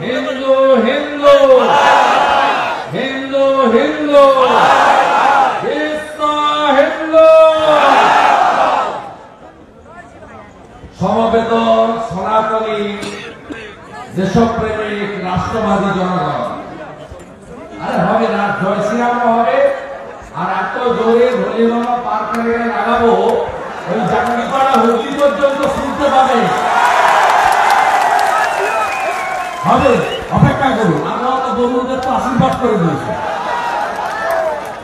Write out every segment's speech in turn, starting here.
হিন্দু হিন্দু হিন্দু হিন্দু হিন্দু সমবেত সনাতনী দেশপ্রেমিক রাষ্ট্রবাদী জনগণ, আরে হবে না, জয় শ্রীরাম হবে। আর এত জোরে ধলিমামা পার করে লাগাবো ওই জাঙ্গিপাড়া হুগলি পর্যন্ত শুনতে পাবে। হবে, অপেক্ষা করুন। আমরা তো বন্ধুদের তো আশীর্বাদ করে দিয়েছি,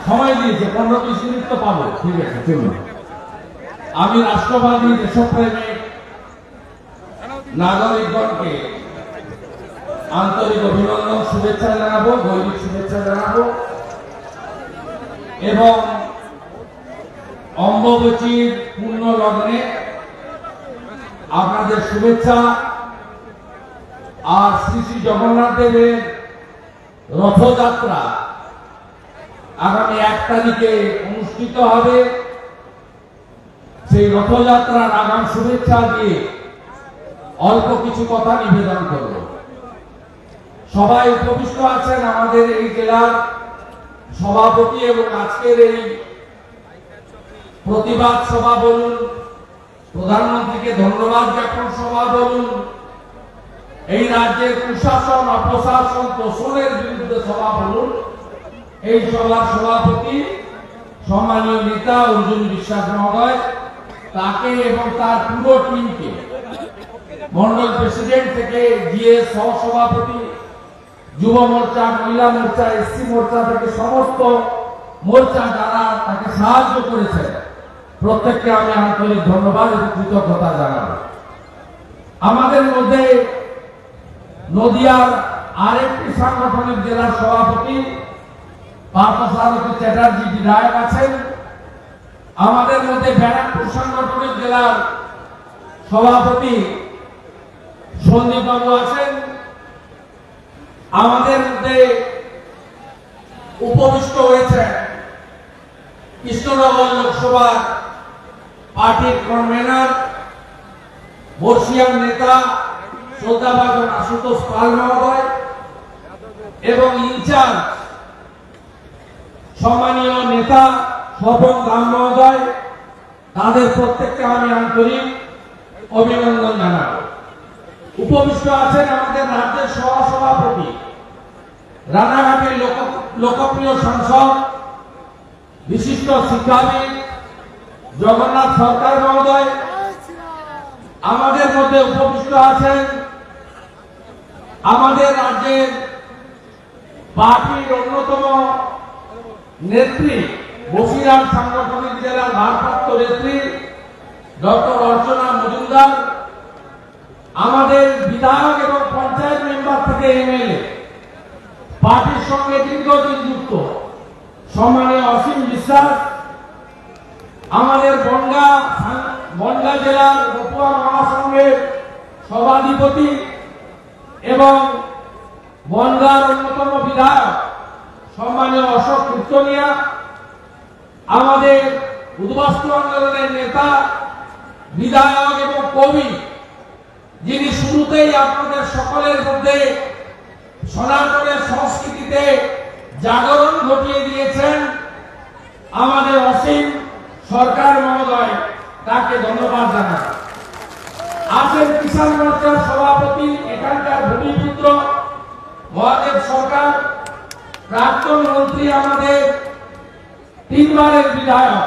সময় দিয়েছে, 15-20 মিনিট তো পাবো। ঠিক আছে, চলুন। আমি রাষ্ট্রবাদী দেশপ্রেমিক নাগরিকগণকে আন্তরিক অভিনন্দন, শুভেচ্ছা জানাবো, গৈরিক শুভেচ্ছা জানাবো এবং অম্বুবাচীর পূর্ণ লগ্নে আপনাদের শুভেচ্ছা। আর শ্রী শ্রী জগন্নাথ দেবের রথযাত্রা আগামী 1 তারিখে অনুষ্ঠিত হবে। সেই রথযাত্রার আগাম শুভেচ্ছা দিয়ে অল্প কিছু কথা নিবেদন করব। সবাই উপবিষ্ট আছেন আমাদের এই জেলার সভাপতি এবং আজকের এই প্রতিবাদ সভা বলুন, প্রধানমন্ত্রীকে ধন্যবাদ জ্ঞাপন সভা বলুন, এই রাজ্যের কুশাসন অপশাসন তোষণের বিরুদ্ধে সভা বলুন, এই সভার সভাপতি সম্মানীয় নেতা অর্জুন বিশ্বাস মহোদয়, তাকে এবং তার পুরো টিমকে, মন্ডল প্রেসিডেন্ট থেকে জিএ সহসভাপতি, যুব মোর্চা, মহিলা মোর্চা, এসসি মোর্চা থেকে সমস্ত মোর্চা যারা তাকে সাহায্য করেছে, প্রত্যেককে আমি আন্তরিক ধন্যবাদ এবং কৃতজ্ঞতা জানাব। আমাদের মধ্যে নদিয়ার আরেকটি সাংগঠনিক জেলার সভাপতি পার্থসারথী চ্যাটার্জি বিধায়ক আছেন। আমাদের মধ্যে ব্যারাকপুর সাংগঠনিক জেলার সভাপতি সন্দীপ বাবু আছেন। আমাদের মধ্যে উপবিষ্ট হয়েছে কৃষ্ণনগর লোকসভা পার্টির কনভেনর বর্ষিয়ান নেতা শ্রদ্ধাভাজন আশুতোষ পাল মহোদয় এবং ইনচার্জ সম্মানীয় নেতা স্বপন দাম মহোদয়, তাদের প্রত্যেককে আমি আন্তরিক অভিনন্দন জানাব। উপবিষ্ট আছেন আমাদের রাজ্যের সহসভাপতি, রানাঘাটের লোকপ্রিয় সাংসদ, বিশিষ্ট শিক্ষাবিদ জগন্নাথ সরকার মহোদয়। আমাদের মধ্যে উপবিষ্ট আছেন আমাদের রাজ্যের পার্টির অন্যতম নেত্রী, বসিরহাট সাংগঠনিক জেলার ভারপ্রাপ্ত নেত্রী ডক্টর অর্চনা মজুমদার, আমাদের বিধায়ক এবং পঞ্চায়েত মেম্বার থেকে এমএলএ, পার্টির সঙ্গে দীর্ঘদিন যুক্ত সম্মানীয় অসীম বিশ্বাস, আমাদের বনগাঁ জেলার বপুয়া মহাসংঘের সভাধিপতি এবং বনগাঁর অন্যতম বিধায়ক সম্মানীয় অশোক কীর্তনিয়া, আমাদের উদ্বাস্তু আন্দোলনের নেতা, বিধায়ক এবং কবি, যিনি শুরুতেই আপনাদের সকলের মধ্যে সনাতনের সংস্কৃতিতে জাগরণ ঘটিয়ে দিয়েছেন, আমাদের অসীম সরকার মহোদয়, তাকে ধন্যবাদ জানাই। আছেন কিষাণ মোর্চার সভাপতি, এখানকার ভূমিপুত্র মহাদেব সরকার, প্রাক্তন মন্ত্রী, আমাদের 3 বারের বিধায়ক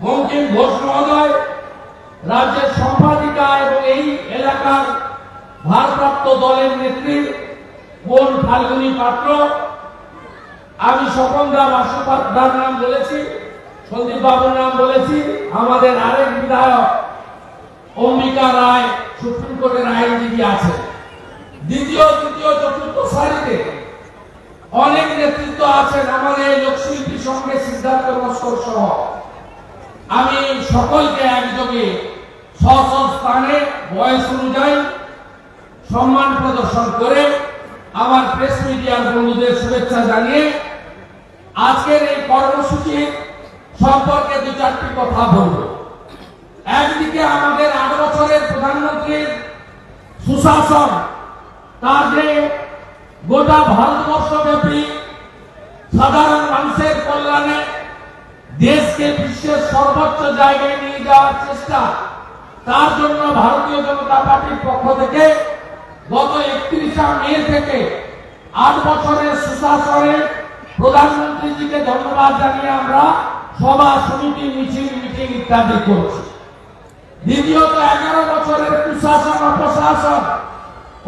বঙ্কিম ঘোষ মহোদয়, রাজ্যের সম্পাদিকা এবং এই এলাকার ভারপ্রাপ্ত দলের নেত্রী বোন ফাল্গুনী পাত্র। আমি স্বপন দাম আশুপাত্রার নাম বলেছি, সন্দীপ বাবুর নাম বলেছি, আমাদের আরেক বিধায়ক অম্বিকা রায় সুপ্রিম কোর্টের আইনজীবী আছে। দ্বিতীয়, তৃতীয়, চতুর্থ সারিতে অনেক নেতৃত্ব আছেন, আমাদের লোকশিল্পী সঙ্গে সিদ্ধার্থ নস্কর সহ। আমি সকলকে একযোগে স্ব স্থানে বয়স অনুযায়ী সম্মান প্রদর্শন করে আমার প্রেস মিডিয়ার বন্ধুদের শুভেচ্ছা জানিয়ে আজকের এই কর্মসূচি সম্পর্কে 2-4টি কথা বলব। একদিকে আমাদের 8 বছরের প্রধানমন্ত্রীর সুশাসন তার যে গোটা ভারতবর্ষব্যাপী সাধারণ মানুষের কল্যাণে দেশকে বিশ্বের সর্বোচ্চ জায়গায় নিয়ে যাওয়ার চেষ্টা, তার জন্য ভারতীয় জনতা পার্টির পক্ষ থেকে গত 31শে মে থেকে 8 বছরের সুশাসনে প্রধানমন্ত্রীজিকে ধন্যবাদ জানিয়ে আমরা সভা, সমিতি, মিছিল, মিটিং ইত্যাদি করছি। দ্বিতীয়ত 11 বছরের কুশাসন, অপশাসন,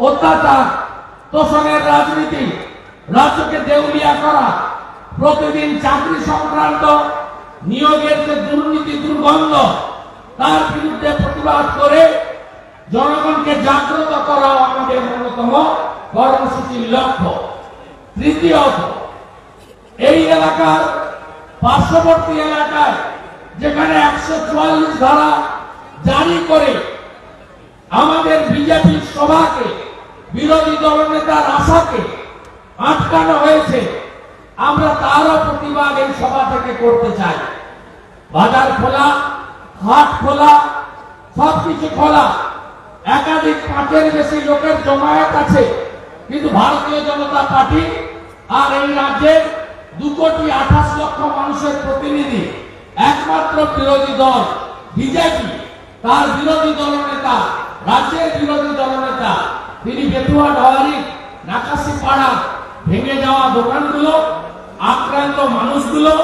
অত্যাচার, তোষণের রাজনীতি, রাজ্যকে দেউলিয়া করা, প্রতিদিন চাকরি সংক্রান্ত নিয়োগের যে দুর্নীতি, দুর্গন্ধ, তার বিরুদ্ধে প্রতিবাদ করে জনগণকে জাগ্রত করা আমাদের অন্যতম কর্মসূচির লক্ষ্য। তৃতীয়ত, এই এলাকার পার্শ্ববর্তী এলাকায় যেখানে 144 ধারা জারি করে আমাদের বিজেপির সভাকে, বিরোধী দলনেতার আশাকে আটকানো হয়েছে, আমরা তারও প্রতিবাদ এই সভা থেকে করতে চাই। বাজার খোলা, হাট খোলা, সবকিছু খোলা, একাধিক 5-এর বেশি লোকের জমায়েত আছে, কিন্তু ভারতীয় জনতা পার্টি আর এই রাজ্যের 2,28,00,000 মানুষের প্রতিনিধি, একমাত্র বিরোধী দল বিজেপি, তার বিরোধী দলনেতা, রাজ্যের বিরোধী দলনেতা, তিনি বেতুয়া, ডোয়ারি, নাকাশিপাড়া ভেঙে যাওয়া দোকানগুলো, আক্রান্ত মানুষগুলো,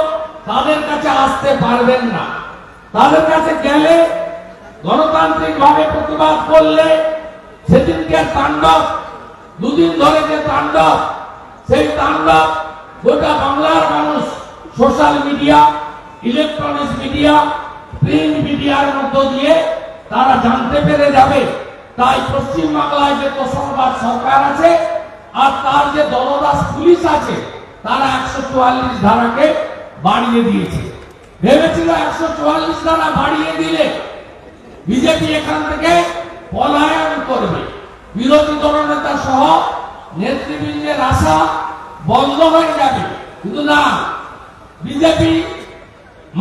তাদের কাছে আসতে পারবেন না। তাদের কাছে গেলে, গণতান্ত্রিক ভাবে প্রতিবাদ করলে, সেদিনকে তাণ্ডব, 2 দিন ধরে যে তাণ্ডব, সেই তাণ্ডব গোটা বাংলার মানুষ social media, electronics media, print মিডিয়ার মধ্য দিয়ে তারা জানতে পেরে যাবে। তাই পশ্চিম বাংলায় যে তোষণবাদ সরকার আছে আর তার যে দলদাস পুলিশ আছে, তারা 144 ধারাকে বাড়িয়ে দিয়েছে। ভেবেছিল 144 ধারা বাড়িয়ে দিলে বিজেপি এখান থেকে পলায়ন করবে, বিরোধী দলনেতা সহ নেতৃবৃন্দের আশা বন্ধ হয়ে যাবে। কিন্তু না, বিজেপি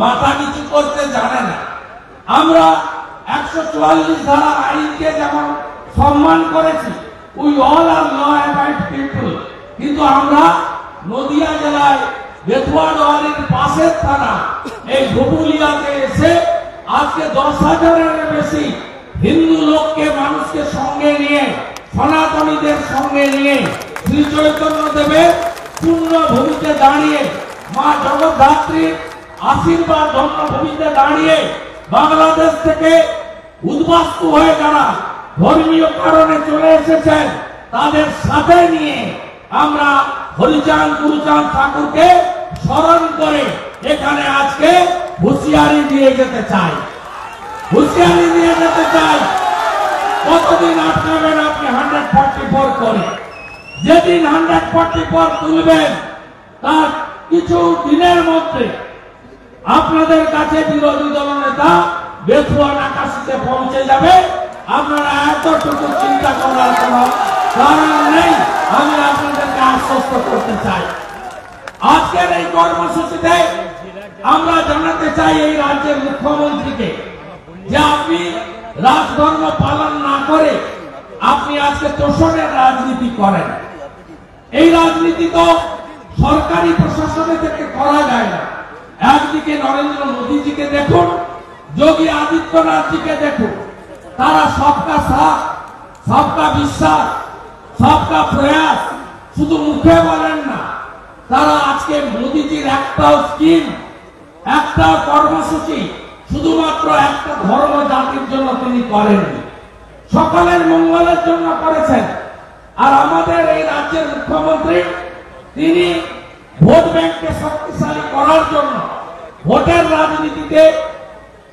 মাথা নিচু করতে জানে না। আমরা 144 ধারা আইনকে যেমন সম্মান করেছি, we all are law abiding people, কিন্তু আমরা নদিয়া জেলায় বেতুয়া, ডোয়ারির পাশের থানা এই গবুলিয়াতে এসে আজকে 10,000-এর বেশি হিন্দু লোককে, মানুষকে সঙ্গে নিয়ে, সনাতনীদের সঙ্গে নিয়ে শ্রী চৈতন্য দেবের পূর্ণ ভূমিতে দাঁড়িয়ে, মা জগদ্ধাত্রীর আশীর্বাদ জন্মভূমিতে দাঁড়িয়ে, বাংলাদেশ থেকে উদ্বাস্তু হয়ে যারা ধর্মীয় কারণে চলে এসেছেন তাদের সাথে নিয়ে আমরা হরিচাঁদ, গুরুচাঁদ ঠাকুরকে স্মরণ করে এখানে আজকে হুঁশিয়ারি দিয়ে যেতে চাই, হুঁশিয়ারি দিয়ে যেতে চাই। কতদিন আটকাবেন আপনি 144 করে? যেদিন 144 তুলবেন তার কিছু দিনের মধ্যে আপনাদের কাছে বিরোধী দলনেতা বেতুয়া, নাকাশিতে পৌঁছে যাবে। আপনারা এতটুকু চিন্তা করার কোনো কারণ নেই, আমি আপনাদেরকে আশ্বস্ত করতে চাই। আজকের এই কর্মসূচিতে আমরা জানাতে চাই এই রাজ্যের মুখ্যমন্ত্রীকে যে আপনি রাজধর্ম পালন না করে আপনি আজকে তোষণের রাজনীতি করেন। এই রাজনীতি তো সরকারি প্রশাসনে থেকে করা যায় না। একদিকে নরেন্দ্র মোদীজিকে দেখুন, যোগী আদিত্যনাথজিকে দেখুন, তারা সবকা সাথ, সবকা বিশ্বাস, সবকা প্রয়াস শুধু মুখে বলেন না, তারা আজকে মোদীজির একটাও স্কিম, একটা কর্মসূচি শুধুমাত্র একটা ধর্ম জাতির জন্য তিনি করেননি, সকলের মঙ্গলের জন্য করেছেন। আর আমাদের এই রাজ্যের মুখ্যমন্ত্রী তিনি ভোট ব্যাংককে শক্তিশালী করার জন্য, ভোটের রাজনীতিতে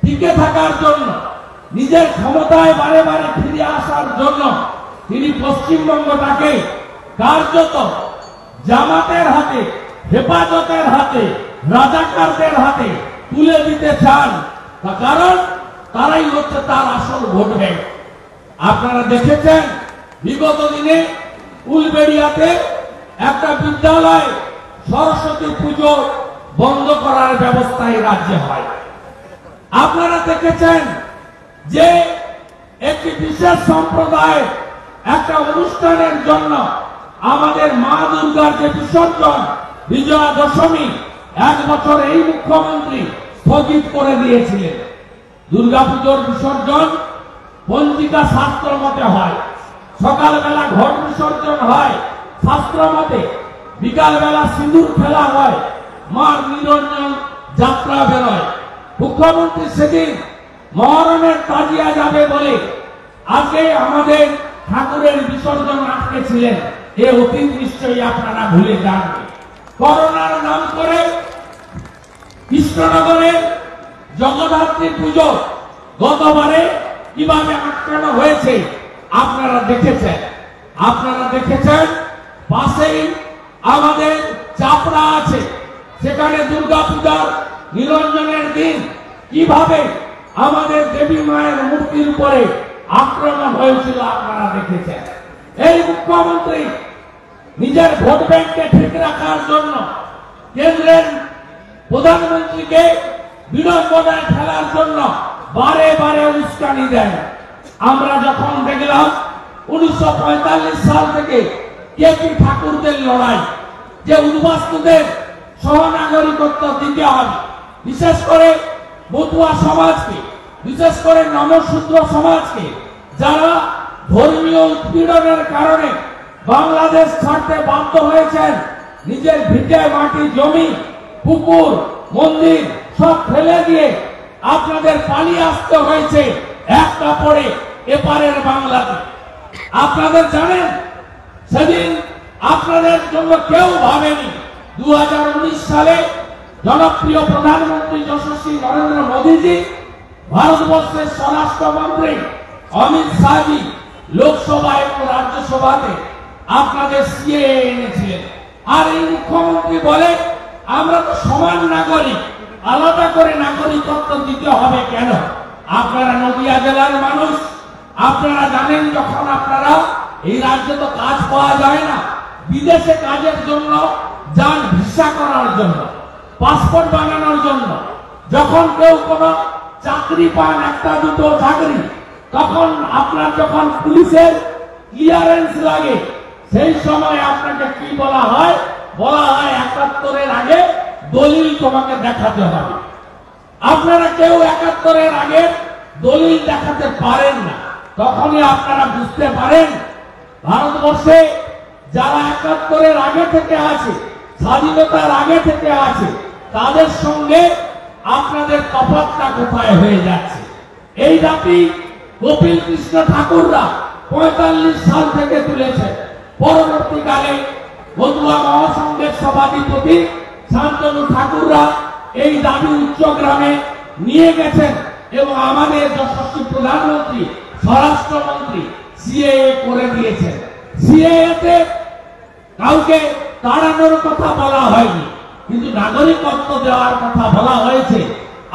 টিকে থাকার জন্য, নিজের ক্ষমতায় বারে বারে ফিরে আসার জন্য তিনি পশ্চিমবঙ্গটাকে কার্যত জামাতের হাতে, হেফাজতের হাতে, রাজাকারদের হাতে তুলে দিতে চান। কারণ তারাই হচ্ছে তার আসল ভোট ব্যাংক। আপনারা দেখেছেন বিগত দিনে উলবেড়িয়াতে একটা বিদ্যালয় সরস্বতী পুজো বন্ধ করার ব্যবস্থা এই রাজ্যে হয়। আপনারা দেখেছেন যে একটি বিশেষ সম্প্রদায় একটা অনুষ্ঠানের জন্য আমাদের মা দুর্গার যে বিসর্জন বিজয়া দশমী 1 বছর এই মুখ্যমন্ত্রী স্থগিত করে দিয়েছিলেন। দুর্গাপুজোর বিসর্জন পঞ্জিকা শাস্ত্র মতে হয়, সকালবেলা ঘট বিসর্জন হয় শাস্ত্র মতে, বিকালবেলা সিঁদুর খেলা হয়, মার নিরঞ্জন যাত্রা বেরোয়। মুখ্যমন্ত্রী সেদিন মহরমের তাজিয়া যাবে বলে আজকে আমাদের ঠাকুরের বিসর্জন আটকেছিলেন। এ অতীত নিশ্চয়ই আপনারা ভুলে যাননি। করোনার নাম করে কৃষ্ণনগরে জগদ্ধাত্রী পুজো গতবারে কিভাবে আটকানো হয়েছে আপনারা দেখেছেন। পাশেই আমাদের চাপড়া আছে, সেখানে দুর্গাপূজার নিরঞ্জনের দিন কিভাবে আমাদের দেবী মায়ের মূর্তির উপরে আক্রমণ হয়েছিল আপনারা দেখেছেন। এই মুখ্যমন্ত্রী নিজের ভোট ব্যাংককে ঠিক রাখার জন্য কেন্দ্রের প্রধানমন্ত্রীকে বিড়ম্বনায় ফেলার জন্য বারে বারে উস্কানি দেয়। আমরা যখন দেখলাম 1945 সাল থেকে কেপি ঠাকুরদের লড়াই, যে উদ্বাস্তুদের সহনাগরিকত্ব দিতে হবে, বিশেষ করে মতুয়া সমাজকে, বিশেষ করে নমশূদ্র সমাজকে, যারা ধর্মীয় উৎপীড়নের কারণে বাংলাদেশ ছাড়তে বাধ্য হয়েছেন, নিজের ভিটে মাটি জমি পুকুর মন্দির সব ফেলে দিয়ে আপনাদের পালিয়ে আসতে হয়েছে এক কাপড়ে এপারের বাংলাতে। আপনাদের জানেন সেদিন আপনাদের জন্য কেউ ভাবেনি। 2019 সালে জনপ্রিয় প্রধানমন্ত্রী যশস্বী নরেন্দ্র মোদীজি, ভারতবর্ষের স্বরাষ্ট্রমন্ত্রী অমিত শাহজি লোকসভা এবং রাজ্যসভাতে আপনাদের সিএএ এনেছিলেন। আর এই মুখ্যমন্ত্রী বলে আমরা তো সমান নাগরিক, আলাদা করে নাগরিকত্ব দিতে হবে কেন? আপনারা নদিয়া জেলার মানুষ, আপনারা জানেন যখন আপনারা এই রাজ্যে তো কাজ পাওয়া যায় না, বিদেশে কাজের জন্য যান ভিসা করার জন্য, পাসপোর্ট বানানোর জন্য। যখন কেউ কোনো চাকরি পান, একটা দুটো চাকরি, তখন আপনার যখন পুলিশের ক্লিয়ারেন্স লাগে, সেই সময় আপনাকে কি বলা হয়? বলা হয় 71-এর আগে দলিল তোমাকে দেখাতে হবে। আপনারা কেউ 71-এর আগে দলিল দেখাতে পারেন না। তখনই আপনারা বুঝতে পারেন ভারতবর্ষে যারা 71-এর আগে থেকে আছে, স্বাধীনতার আগে থেকে আছে, তাদের সঙ্গে আপনাদের তফাৎটা কোথায় হয়ে যাচ্ছে। এই দাবি কপিল কৃষ্ণ ঠাকুররা 45 সাল থেকে তুলেছে। পরবর্তীকালে মতুয়া মহাসংঘের সভাধিপতি শান্তনু ঠাকুররা এই দাবি উচ্চগ্রামে নিয়ে গেছেন এবং আমাদের যশস্বী প্রধানমন্ত্রী স্বরাষ্ট্রমন্ত্রী সিএএ করে দিয়েছেন। সিএএতে কাউকে তাড়ানোর কথা বলা হয়নি, কিন্তু নাগরিকত্ব দেওয়ার কথা বলা হয়েছে।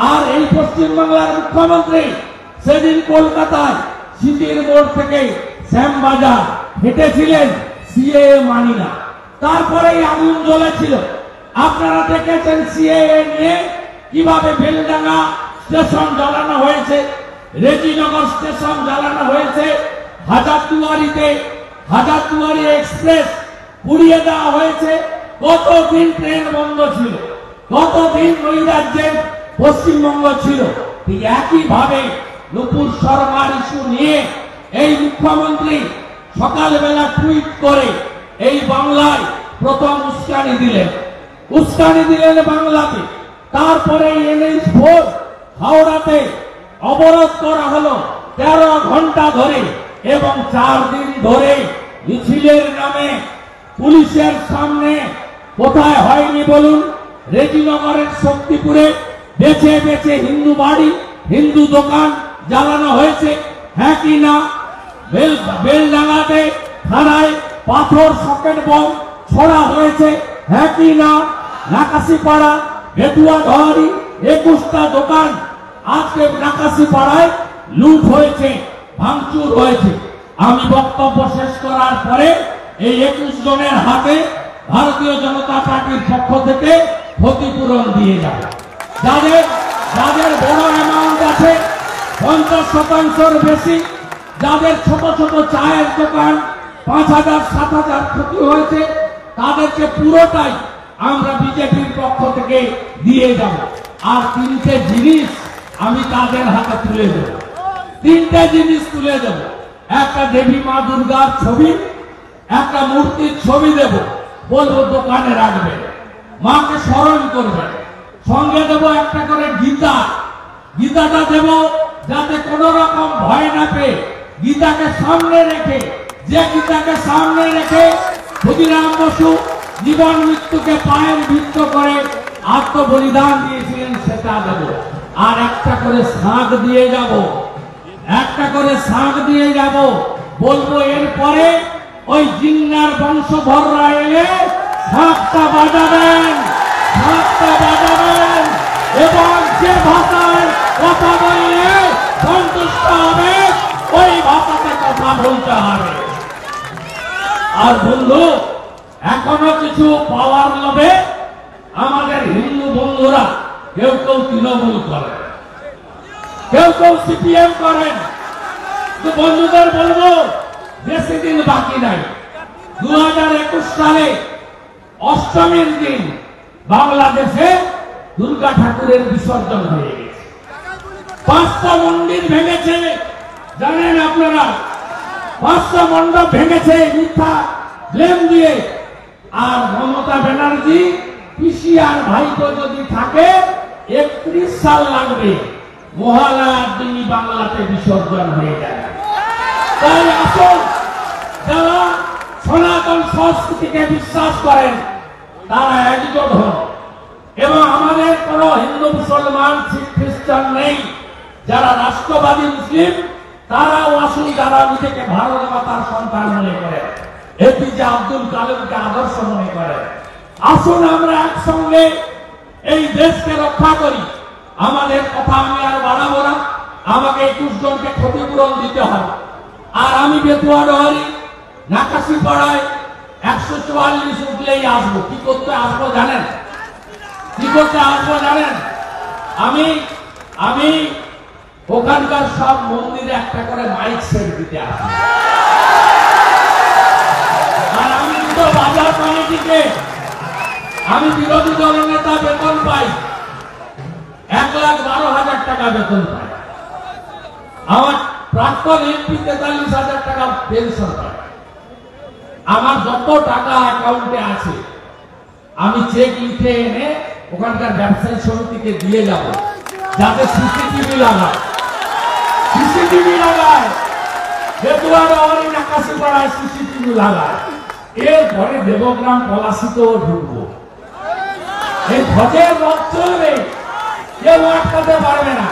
আর এই পশ্চিমবাংলার মুখ্যমন্ত্রী সেদিন কলকাতায় সিটির মোড় থেকে শ্যামবাজার হেঁটেছিলেন, সিএএ মানি না। তারপরেই আগুন জ্বলেছিল। আপনারা দেখেছেন সিএএ নিয়ে কিভাবে বেলডাঙ্গা স্টেশন জ্বালানো হয়েছে, রেজিনগর স্টেশন জ্বালানো হয়েছে, হাজারদুয়ারি এক্সপ্রেস পুড়িয়ে দেওয়া হয়েছে। কতদিন ট্রেন বন্ধ ছিল, কতদিন ওই রাজ্যের পশ্চিমবঙ্গ ছিল। ঠিক একইভাবে নুপুর শর্মার ইস্যু নিয়ে এই মুখ্যমন্ত্রী সকালবেলা টুইট করে এই বাংলায় প্রথম উস্কানি দিলেন বাংলাতে। তারপরে NH4 হাওড়াতে অবরোধ করা হলো 13 ঘন্টা ধরে এবং 4 দিন ধরে মিছিলের নামে পুলিশের সামনে কোথায় হয়নি বলুন? রেজিনগরের শক্তিপুরে বেছে বেছে হিন্দু বাড়ি, হিন্দু দোকান জ্বালানো হয়েছে, হ্যাঁ কি না? বেলডাঙ্গাতে থানায় পাথর সকেট বম ছোড়া হয়েছে, হ্যাঁ কি না? নাকাশিপাড়া বেতুয়া ধরি 21টা দোকান আজকে নাকাশিপাড়ায় লুট হয়েছে, ভাঙচুর হয়েছে। আমি বক্তব্য শেষ করার পরে এই 21 জনের হাতে ভারতীয় জনতা পার্টির পক্ষ থেকে ক্ষতিপূরণ দিয়ে যাবে। যাদের বড় অ্যামাউন্ট আছে 50%-র বেশি, যাদের ছোট ছোট চায়ের দোকান 5,000 7,000 ক্ষতি হয়েছে তাদেরকে পুরোটাই আমরা বিজেপির পক্ষ থেকে দিয়ে যাব। আর 3টে জিনিস আমি তাদের হাতে তুলে দেব। 3টে জিনিস তুলে দেব। একটা দেবী মা দুর্গার ছবি, একটা মূর্তির ছবি দেব, বলবো দোকানে রাখবে, মাকে স্মরণ করবে। সঙ্গে দেব একটা করে গীতা, গীতাটা দেব যাতে কোনো রকম ভয় না পেয়ে গীতাকে সামনে রেখে, যে গীতাকে সামনে রেখে ক্ষুদিরাম বসু জীবন মৃত্যুকে পায়ের ভিত্ত করে আত্মবলিদান দিয়েছিলেন সেটা দেব। আর একটা করে শাঁখ দিয়ে যাব, একটা করে শাঁখ দিয়ে যাব, বলবো এরপরে ওই জিন্নার বংশধররা এলে শাঁখটা বাজাবেন, শাঁখটা বাজাবেন এবং যে ভাষায় কথা বললে সন্তুষ্ট হবে ওই ভাষাতে কথা বলতে হবে। আর বন্ধু, এখনো কিছু পাওয়ার লোভে আমাদের হিন্দু বন্ধুরা কেউ কেউ তৃণমূল করেন, কেউ কেউ সিপিএম করেন। তো বন্ধুদের বলবো বেশি দিন বাকি নাই। 2021 সালে অষ্টমীর দিন বাংলাদেশে দুর্গা ঠাকুরের বিসর্জন হয়ে গেছে। 5টা মন্দির ভেঙেছে, জানেন আপনারা? 5টা মণ্ডপ ভেঙেছে মিথ্যা ব্লেম দিয়ে। আর মমতা ব্যানার্জি পিসি আর ভাইপো যদি থাকে 31 সাল লাগবে মহালয়ার দিনই বাংলাতে বিসর্জন হয়ে যায়। তাই আসুন, যারা সনাতন সংস্কৃতিকে বিশ্বাস করেন তারা একজোট হন। এবং আমাদের কোন হিন্দু মুসলমান শিখ খ্রিস্টান নেই। যারা রাষ্ট্রবাদী মুসলিম তারাও আসুন, যারা নিজেকে ভারত মাতার সন্তান মনে করে, এপিজে আব্দুল কালামকে আদর্শ মনে করে, আসুন আমরা একসঙ্গে এই দেশকে রক্ষা করি। আমাদের কথা আমি আর বাড়াবো না। আমাকে 21 জনকে ক্ষতিপূরণ দিতে হবে। আর আমি বেতুয়াডাহারি নাকাশি পাড়ায় 144 উঠলেই আসবো। কি করতে আসবো জানেন? কি করতে আসবো জানেন? আমি ওখানকার সব মন্দিরে একটা করে মাইক সেট দিতে আসবো। আর আমি দুটো বাজার কমিটিকে, আমি বিরোধী দলের নেতা বেতন পাই, 1,12,000 টাকা বেতন পাই। আমার প্রাক্তন এমপি 43,000 টাকা পেনশন পায়। আমার যত টাকা অ্যাকাউন্টে আছে আমি চেক লিখে এনে ওখানকার ব্যবসায়ী সমিতিকে দিয়ে যাব, যাতে সিসিটিভি লাগায়, সিসিটিভি লাগায়, বেতুয়াডাহারি নাকাশি পাড়ায় সিসিটিভি লাগায়। এরপরে দেবগ্রাম পলাশিতেও ঢুকবো। এই ভোটের রথ চলবে, কেউ আটকাতে পারবে না।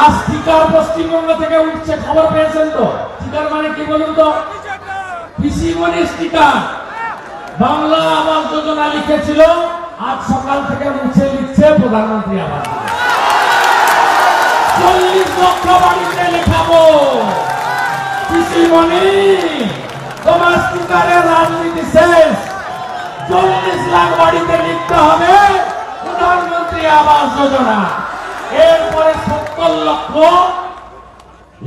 আজ স্পিকার পশ্চিমবঙ্গ থেকে উঠছে, খবর পেয়েছেন তো? স্পিকার মানে কি বলুন তো? পিসিমণি স্পিকার বাংলা আবাস যোজনা লিখেছিল, আজ সকাল থেকে মুছে লিখছে প্রধানমন্ত্রী আবাস। 40 লক্ষ বাড়িতে লেখাবো। পিসিমণি, তোমার স্পিকারের রাজনীতি শেষ। 40 লাখ বাড়িতে লিখতে হবে প্রধানমন্ত্রী আবাস যোজনা। এরপরে 70 লক্ষ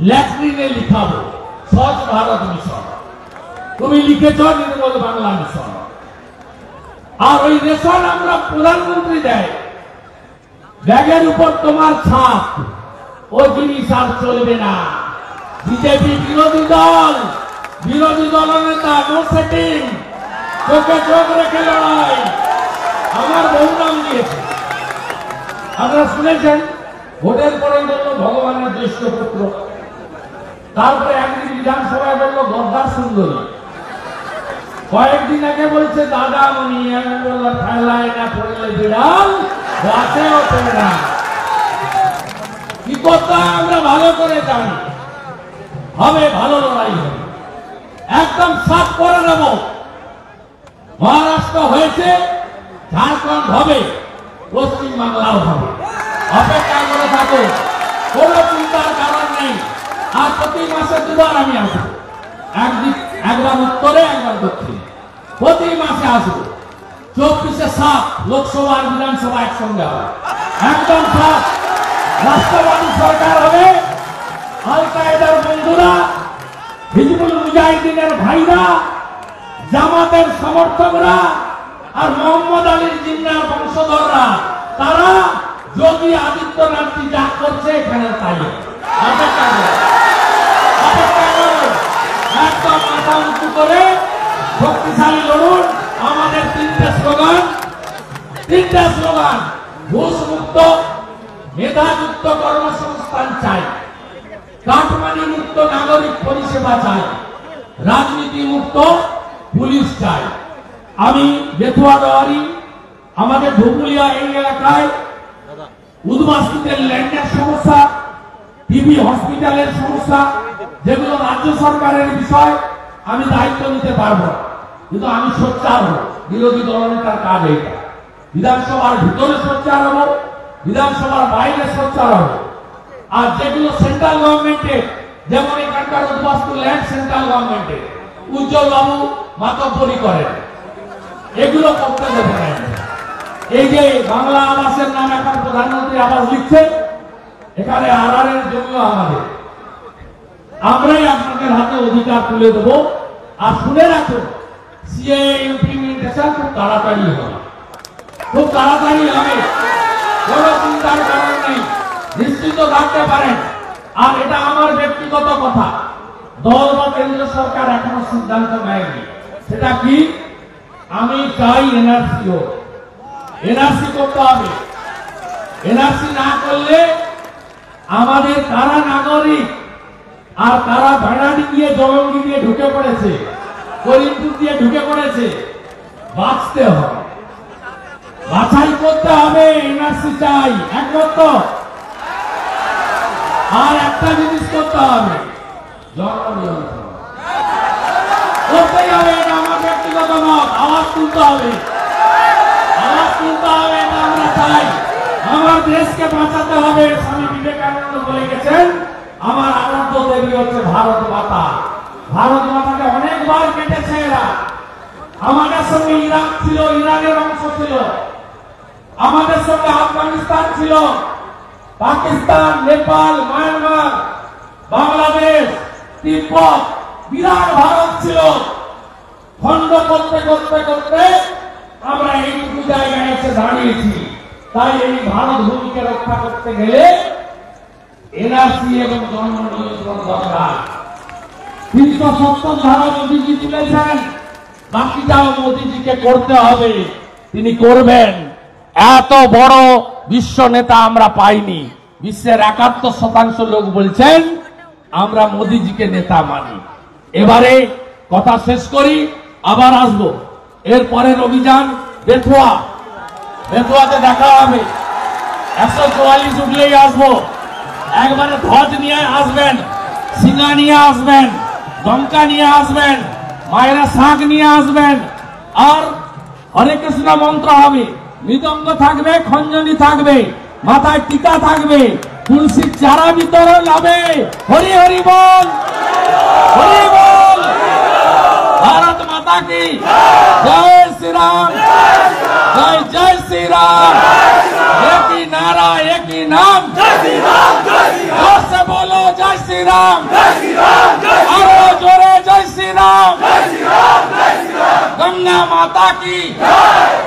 ল্যাট্রিনে লিখাবো স্বচ্ছ ভারত মিশন। তুমি লিখেছ নির্মল বাংলা মিশন। আর ওই রেশন আমরা প্রধানমন্ত্রী দেয়, ব্যাগের উপর তোমার ছাপ, ওই জিনিস আর চলবে না। বিজেপি বিরোধী দল, বিরোধী দলনেতা, নো সেটিং, চোখে চোখ রেখে লড়াই। আমার বহু নাম দিয়েছে, আপনারা শুনেছেন। ভোটের পরে বলল ভগবানের জ্যেষ্ঠ পুত্র, তারপরে একদিন বিধানসভায় বলল গদ্দার সুন্দরী, কয়েকদিন আগে বলছে দাদা মনি, আমি বললাম ফেলায় না পড়লে বিড়াল গাছে ওঠে না। কি করতে আমরা ভালো করে জানি। হবে, ভালো লড়াই হবে, একদম সাফ করে নেব। মহারাষ্ট্র হয়েছে, ঝাড়খণ্ড হবে, পশ্চিম বাংলাও হবে। অপেক্ষা করে থাকো, কোনো চিন্তার কারণ নেই। আর প্রতি মাসে 2 বার আমি আসবো, একবার উত্তরে একবার দক্ষিণে, প্রতি মাসে আসবো। 24-এ 7 লোকসভা আর বিধানসভা একসঙ্গে হবে, একদম সাফ। রাষ্ট্রবাদী সরকার হবে, আল কায়েদার বন্ধুরা, হিজবুল মুজাহিদিনের ভাইরা, জামাতের সমর্থকরা আর মোহাম্মদ আলীর জিন্নার বংশধররা, তারা যোগী আদিত্যনাথ যা করছে এখানে তাই একদম মাথা উঁচু করে শক্তিশালী লড়ুন। আমাদের তিনটে স্লোগান, ঘুষ মুক্ত, মেধাযুক্ত কর্মসংস্থান চাই, কাটমানি মুক্ত নাগরিক পরিষেবা চাই, রাজনীতি মুক্ত পুলিশ চাই। আমি বেথুয়া দেওয়ারি, আমাদের ধুবুলিয়া এই এলাকায় উদ্বাস্তুদের ল্যান্ডের সমস্যা, টিবি হসপিটালের সমস্যা, যেগুলো রাজ্য সরকারের বিষয়, আমি দায়িত্ব নিতে পারবো, কিন্তু আমি সোচ্চার হব। বিরোধী দলনেতার কাজ এইটা। বিধানসভার ভিতরে সোচ্চার হব, বিধানসভার বাইরে সোচ্চার হব। আর যেগুলো সেন্ট্রাল গভর্নমেন্টের, যেমন এখানকার উদ্বাস্তু ল্যান্ড সেন্ট্রাল গভর্নমেন্টের, উজ্জ্বল বাবু মাতব্বরি করেন, এগুলো করতে দেবে না। এই যে বাংলা আবাসের নাম এখন প্রধানমন্ত্রী আবাস লিখছে, এখানে আড়ারের জমিও আমাদের, আমরাই আপনাদের হাতে অধিকার তুলে দেব। আর শুনে রাখুন, সিএ ইমপ্লিমেন্টেশন খুব তাড়াতাড়ি হবে, খুব তাড়াতাড়ি হবে, কোনো চিন্তার কারণ নেই, নিশ্চিত থাকতে পারেন। আর এটা আমার ব্যক্তিগত কথা, দল বা কেন্দ্র সরকার এখনো সিদ্ধান্ত নেয়নি। সেটা কি? আমি চাই এনআরসি হোক, এনআরসি করতে হবে। এনআরসি না করলে আমাদের কারা নাগরিক আর কারা ভাড়াটি দিয়ে, জলঙ্গি দিয়ে ঢুকে পড়েছে, করিমপুর দিয়ে ঢুকে পড়েছে, বাঁচতে হবে, বাছাই করতে হবে। এনআরসি চাই, একমত। আর একটা জিনিস করতে হবে, জন্ম নিয়ন্ত্রণ করতেই হবে। এটা আমার ব্যক্তিগত মত, আওয়াজ তুলতে হবে, আওয়াজ তুলতে হবে। এটা আমরা চাই। আমার দেশকে বাঁচাতে হবে। স্বামী বিবেকানন্দ বলে গেছেন, আমার আনন্দ দেবী হচ্ছে ভারত মাতা। ভারত মাতাকে অনেকবার কেটেছে এরা। আমাদের সঙ্গে ইরাক ছিল, ইরানের অংশ ছিল, আমাদের সঙ্গে আফগানিস্তান ছিল, পাকিস্তান, নেপাল, মায়ানমার, বাংলাদেশ, তিব্বত, বিরাট ভারত ছিল। খন্ড করতে করতে করতে আমরা এইটুকু জায়গায় এসে দাঁড়িয়েছি। তাই এই ভারত ভূমিকে রক্ষা করতে গেলে এনআরসি এবং জন্ম নিয়ন্ত্রণ দরকার। 370 ধারা মোদীজি তুলেছেন, বাকিটাও মোদীজিকে করতে হবে, তিনি করবেন। এত বড় বিশ্ব নেতা আমরা পাইনি। বিশ্বের 71% লোক বলছেন আমরা মোদীজিকে নেতা মানি। এবারে কথা শেষ করি, আবার আসবো। এরপরের অভিযান বেথুয়া, বেথুয়াতে দেখা হবে। 144 উঠলেই আসবো। একবারে ধ্বজ নিয়ে আসবেন, সিঙ্গা নিয়ে আসবেন, দমকা নিয়ে আসবেন, মায়েরা শাক নিয়ে আসবেন। আর হরে কৃষ্ণ মন্ত্র হবে, মৃদঙ্গ থাকবে, খঞ্জনি থাকবে, মাথায় টিকা থাকবে, তুলসীর চারা বিতরণ হবে। হরি হরি বল, হরি বল। ভারত মাতা কি জয় শ্রীরাম, জয় জয় শ্রীরাম। एक ही नारा, एक ही नाम, जोर से बोलो जय श्री राम, और जोरे जय श्री राम। गंगा माता की,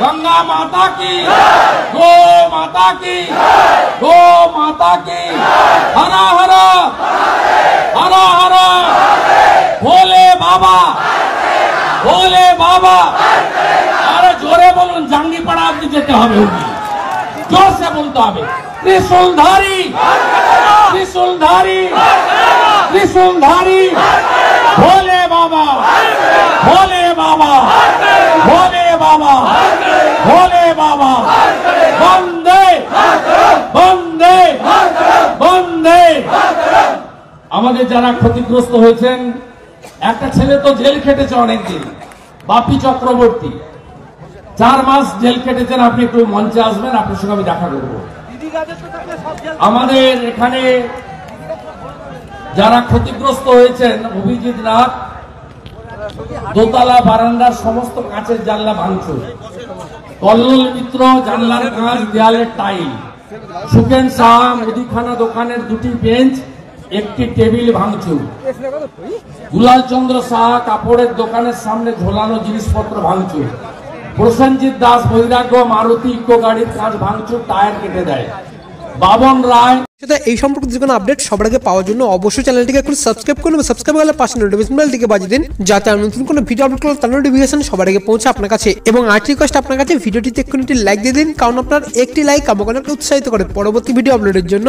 गंगा माता की, गो माता की, गो माता की। हरा हरा, हरा हरा, भोले बाबा, भोले बाबा। अरे जोरे बोलুন, জাঙ্গিপাড়া অবধি যেতে হবে, जोर से बोलते হবে। त्रिशूलधारी, त्रिशूलधारी, त्रिशूलधारी, भोले बाबा, भोले बाबा, भोले बाबा, भोले बाबा। बंदे बंदे बंदे। আমাদের যারা ক্ষতিগ্রস্ত হয়েছেন, একটা ছেলে তো জেল খেটেছে অনেকদিন, বাপি চক্রবর্তী 4 মাস জেল কেটেছেন। আপনি একটু মঞ্চে আসবেন, আপনার সঙ্গে আমি দেখা করব। আমাদের এখানে যারা ক্ষতিগ্রস্ত হয়েছেন, অভিজিৎ নাথ, দোতলা বারান্দার সমস্ত কাঁচের জানলা ভাঙচুর, কল্লোল মিত্র জানলার কাঁচ, দেয়ালের টাইল, সুখেন শাহ মুদিখানা দোকানের 2টি বেঞ্চ, একটি টেবিল ভাঙচুর, দুলাল চন্দ্র সাহা কাপড়ের দোকানের সামনে ঝোলানো জিনিসপত্র ভাঙচুর, প্রসেনজিৎ দাস বৈরাগ্য মারুতি ইকো গাড়ির কাঁচ ভাঙচুর, টায়ার কেটে দেয়। বাবন রায়। এই সম্পর্কে যে কোনো আপডেট সবার আগে পাওয়ার জন্য অবশ্যই চ্যানেলটিকে এখন সাবস্ক্রাইব করুন এবং সাবস্ক্রাইব করলে পাশে নোটিফিকেশন বেলটিকে বাজিয়ে দিন, যাতে আমি নতুন কোনো ভিডিও আপলোড করলে তার নোটিফিকেশন সবার আগে পৌঁছে আপনার কাছে। এবং আরেকটি রিকোয়েস্ট আপনার কাছে, ভিডিওটিতে একটু লাইক দিয়ে দিন, কারণ আপনার একটি লাইক আমাকে অনেক উৎসাহিত করে পরবর্তী ভিডিও আপলোডের জন্য।